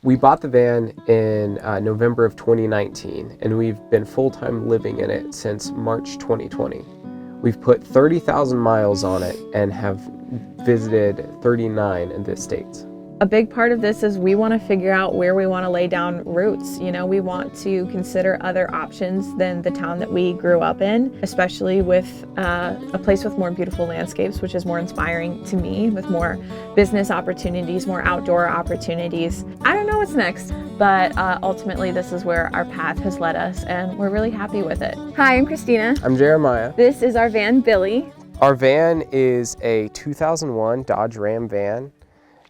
We bought the van in November of 2019, and we've been full-time living in it since March 2020. We've put 30,000 miles on it and have visited 39 in the States. A big part of this is we want to figure out where we want to lay down roots. You know, we want to consider other options than the town that we grew up in, especially with a place with more beautiful landscapes, which is more inspiring to me, with more business opportunities, more outdoor opportunities. I don't know what's next, but ultimately this is where our path has led us, and we're really happy with it. Hi, I'm Christina. I'm Jeremiah. This is our van, Billy. Our van is a 2001 Dodge Ram van.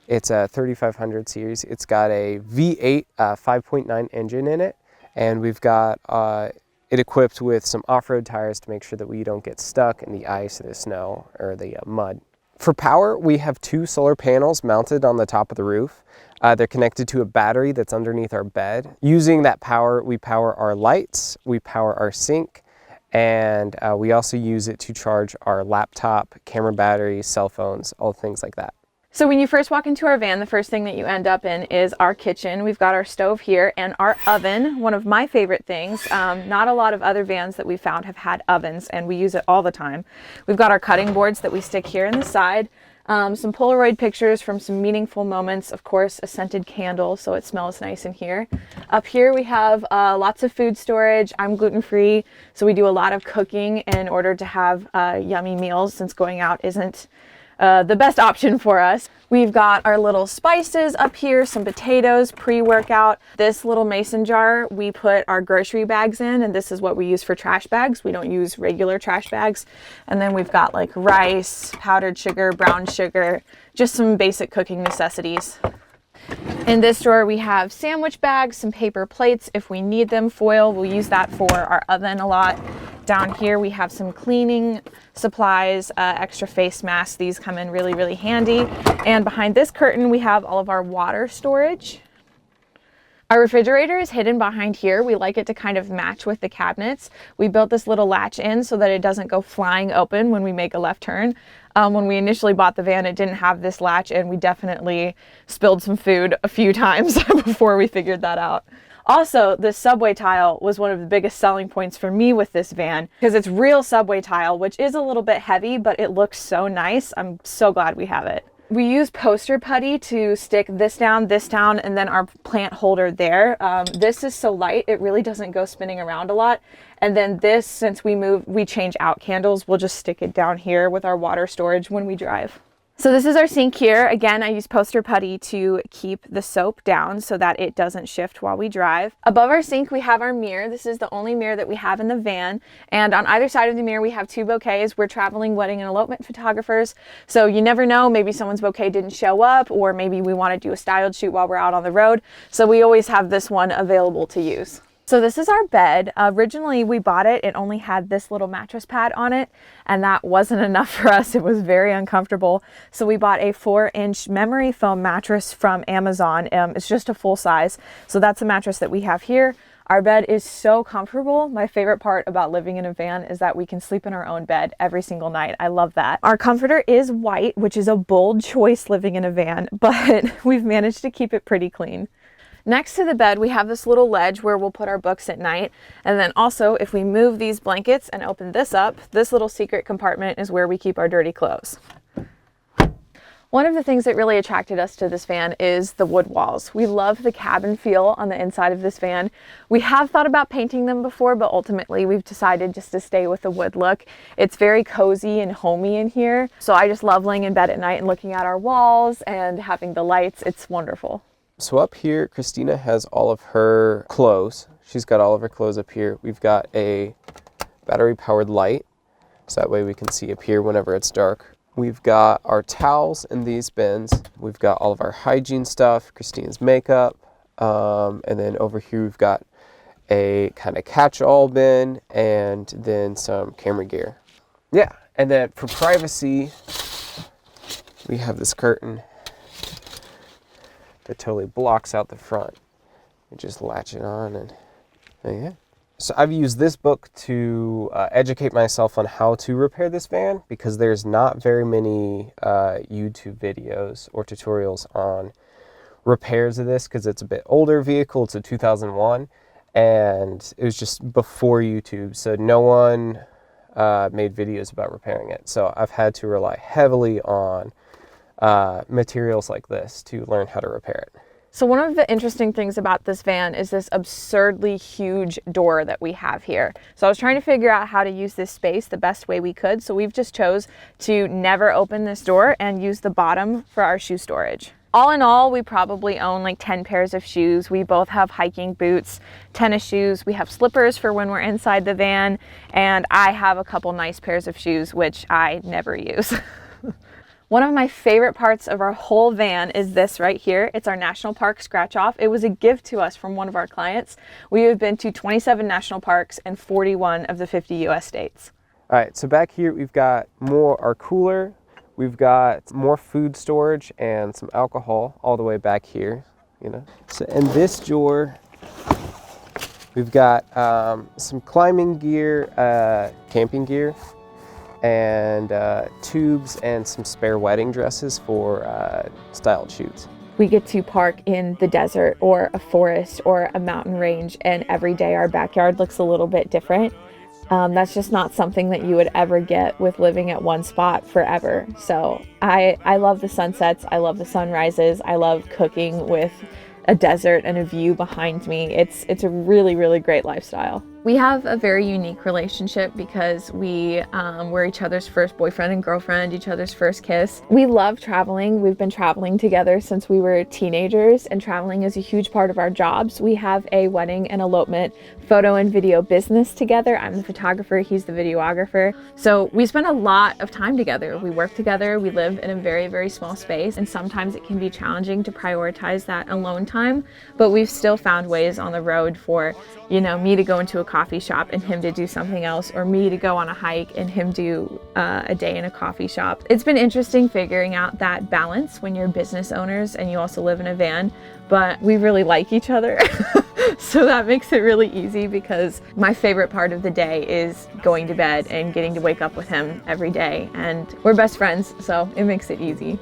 It's a 3500 series. It's got a V8 5.9 engine in it, and we've got it equipped with some off-road tires to make sure that we don't get stuck in the ice or the snow or the mud. For power, we have 2 solar panels mounted on the top of the roof. They're connected to a battery that's underneath our bed. Using that power, we power our lights, we power our sink, and we also use it to charge our laptop, camera batteries, cell phones, all things like that. So when you first walk into our van, the first thing that you end up in is our kitchen. We've got our stove here and our oven, one of my favorite things. Not a lot of other vans that we found have had ovens, and we use it all the time. We've got our cutting boards that we stick here in the side, some Polaroid pictures from some meaningful moments, of course, a scented candle so it smells nice in here. Up here we have lots of food storage. I'm gluten-free, so we do a lot of cooking in order to have yummy meals, since going out isn't the best option for us. We've got our little spices up here, some potatoes, pre-workout. This little mason jar, we put our grocery bags in, and this is what we use for trash bags. We don't use regular trash bags. And then we've got like rice, powdered sugar, brown sugar, just some basic cooking necessities. In this drawer we have sandwich bags, some paper plates if we need them, foil, we'll use that for our oven a lot. Down here we have some cleaning supplies, extra face masks. These come in really, really handy. And behind this curtain we have all of our water storage. Our refrigerator is hidden behind here. We like it to kind of match with the cabinets. We built this little latch in so that it doesn't go flying open when we make a left turn. When we initially bought the van, it didn't have this latch, and we definitely spilled some food a few times before we figured that out. Also, the subway tile was one of the biggest selling points for me with this van, because it's real subway tile, which is a little bit heavy, but it looks so nice. I'm so glad we have it. We use poster putty to stick this down, and then our plant holder there. This is so light, it really doesn't go spinning around a lot. And then this, since we change out candles, we'll just stick it down here with our water storage when we drive. So this is our sink here. Again, I use poster putty to keep the soap down so that it doesn't shift while we drive. Above our sink, we have our mirror. This is the only mirror that we have in the van. And on either side of the mirror, we have 2 bouquets. We're traveling wedding and elopement photographers. So you never know, maybe someone's bouquet didn't show up, or maybe we want to do a styled shoot while we're out on the road. So we always have this one available to use. So this is our bed. Originally we bought it, it only had this little mattress pad on it, and that wasn't enough for us. It was very uncomfortable. So we bought a 4-inch memory foam mattress from Amazon. It's just a full size. So that's the mattress that we have here. Our bed is so comfortable. My favorite part about living in a van is that we can sleep in our own bed every single night. I love that. Our comforter is white, which is a bold choice living in a van, but we've managed to keep it pretty clean. Next to the bed, we have this little ledge where we'll put our books at night. And then also, if we move these blankets and open this up, this little secret compartment is where we keep our dirty clothes. One of the things that really attracted us to this van is the wood walls. We love the cabin feel on the inside of this van. We have thought about painting them before, but ultimately we've decided just to stay with the wood look. It's very cozy and homey in here. So I just love laying in bed at night and looking at our walls and having the lights. It's wonderful. So up here, Christina has all of her clothes. She's got all of her clothes up here. We've got a battery-powered light, so that way we can see up here whenever it's dark. We've got our towels in these bins. We've got all of our hygiene stuff, Christina's makeup, and then over here we've got a kind of catch-all bin and then some camera gear. Yeah, and then for privacy, we have this curtain that totally blocks out the front. You just latch it on and yeah. So I've used this book to educate myself on how to repair this van, because there's not very many YouTube videos or tutorials on repairs of this because it's a bit older vehicle. It's a 2001, and it was just before YouTube, so no one made videos about repairing it. So I've had to rely heavily on materials like this to learn how to repair it. So one of the interesting things about this van is this absurdly huge door that we have here. So I was trying to figure out how to use this space the best way we could. So we've just chose to never open this door and use the bottom for our shoe storage. All in all, we probably own like 10 pairs of shoes. We both have hiking boots, tennis shoes. We have slippers for when we're inside the van. And I have a couple nice pairs of shoes, which I never use. One of my favorite parts of our whole van is this right here. It's our national park scratch off. It was a gift to us from one of our clients. We have been to 27 national parks and 41 of the 50 US states. All right, so back here we've got our cooler. We've got more food storage and some alcohol all the way back here, you know. So in this drawer, we've got some climbing gear, camping gear, and tubes and some spare wedding dresses for styled shoots. We get to park in the desert or a forest or a mountain range, and every day our backyard looks a little bit different. That's just not something that you would ever get with living at one spot forever. So I love the sunsets, I love the sunrises, I love cooking with a desert and a view behind me. It's a really, really great lifestyle. We have a very unique relationship because we were each other's first boyfriend and girlfriend, each other's first kiss. We love traveling. We've been traveling together since we were teenagers, and traveling is a huge part of our jobs. We have a wedding and elopement photo and video business together. I'm the photographer, he's the videographer. So we spend a lot of time together. We work together, we live in a very, very small space, and sometimes it can be challenging to prioritize that alone time, but we've still found ways on the road for, you know, me to go into a coffee shop and him to do something else, or me to go on a hike and him do a day in a coffee shop. It's been interesting figuring out that balance when you're business owners and you also live in a van, but we really like each other. So that makes it really easy, because my favorite part of the day is going to bed and getting to wake up with him every day, and we're best friends, so it makes it easy.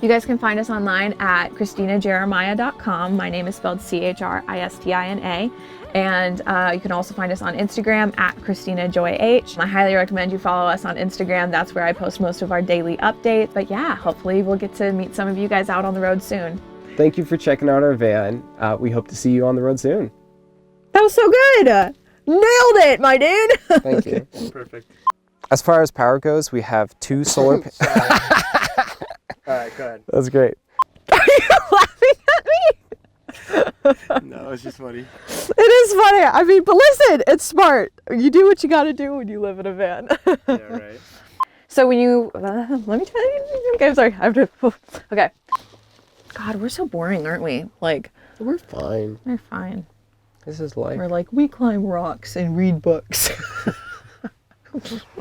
You guys can find us online at ChristinaJeremiah.com. My name is spelled CHRISTINA. And you can also find us on Instagram at ChristinaJoyH. I highly recommend you follow us on Instagram. That's where I post most of our daily updates. But yeah, hopefully we'll get to meet some of you guys out on the road soon. Thank you for checking out our van. We hope to see you on the road soon. That was so good. Nailed it, my dude. Thank you. Perfect. As far as power goes, we have 2 solar All right, go ahead. That's great. Are you laughing at me? No, it's just funny. It is funny. I mean, but listen, it's smart. You do what you got to do when you live in a van. Yeah, right. So when you, let me tell you. Okay, I'm sorry. I have to. Okay. God, we're so boring, aren't we? Like, We're fine. we're fine. This is life. We're like, we climb rocks and read books.